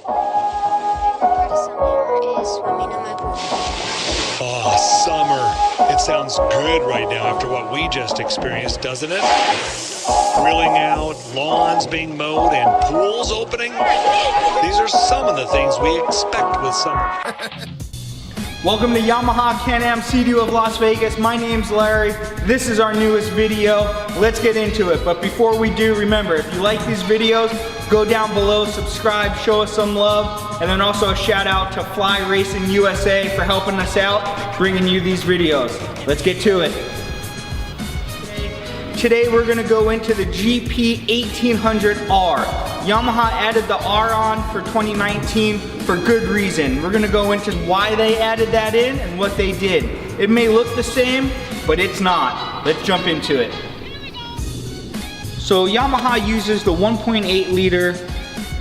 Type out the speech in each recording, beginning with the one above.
Part of summer is swimming in my pool. Oh, summer. It sounds good right now after what we just experienced, doesn't it? Grilling out, lawns being mowed, and pools opening. These are some of the things we expect with summer. Welcome to Yamaha Can-Am Sea-Doo of Las Vegas. My name's Larry. This is our newest video. Let's get into it. But before we do, remember, if you like these videos, go down below, subscribe, show us some love, and then also a shout out to Fly Racing USA for helping us out, bringing you these videos. Let's get to it. Today we're gonna go into the GP1800R. Yamaha added the R on for 2019 for good reason. We're gonna go into why they added that in and what they did. It may look the same, but it's not. Let's jump into it. So Yamaha uses the 1.8 liter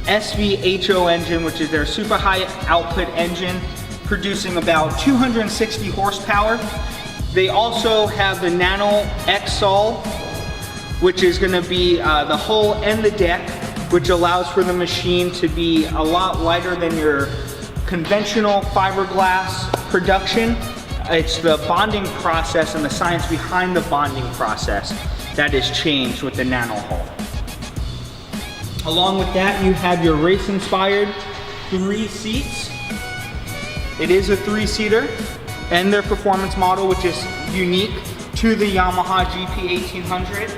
SVHO engine, which is their super high output engine, producing about 260 horsepower. They also have the NANOXCEL, which is going to be the hull and the deck, which allows for the machine to be a lot lighter than your conventional fiberglass production. It's the bonding process and the science behind the bonding process that is changed with the nano hull. Along with that, you have your race-inspired 3 seats. It is a 3-seater, and their performance model, which is unique to the Yamaha GP1800.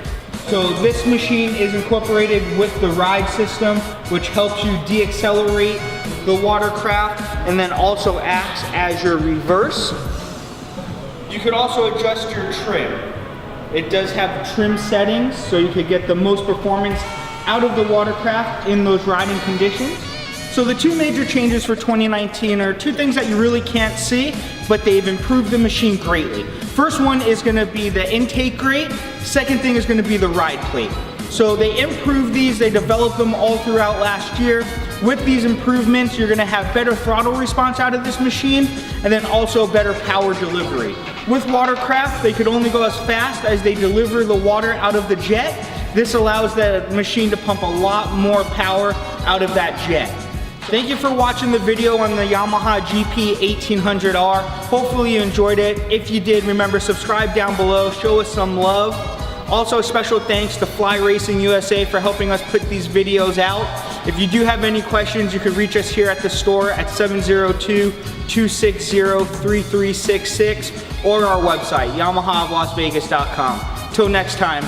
So this machine is incorporated with the ride system, which helps you deaccelerate the watercraft and then also acts as your reverse. You could also adjust your trim. It does have trim settings, so you could get the most performance out of the watercraft in those riding conditions. So the two major changes for 2019 are two things that you really can't see, but they've improved the machine greatly. First one is gonna be the intake grate. Second thing is gonna be the ride plate. So they improved these, they developed them all throughout last year. With these improvements, you're gonna have better throttle response out of this machine, and then also better power delivery. With watercraft, they could only go as fast as they deliver the water out of the jet. This allows the machine to pump a lot more power out of that jet. Thank you for watching the video on the Yamaha GP1800R. Hopefully you enjoyed it. If you did, remember, subscribe down below, show us some love. Also, special thanks to Fly Racing USA for helping us put these videos out. If you do have any questions, you can reach us here at the store at 702-260-3366 or our website, yamahaoflasvegas.com. Till next time.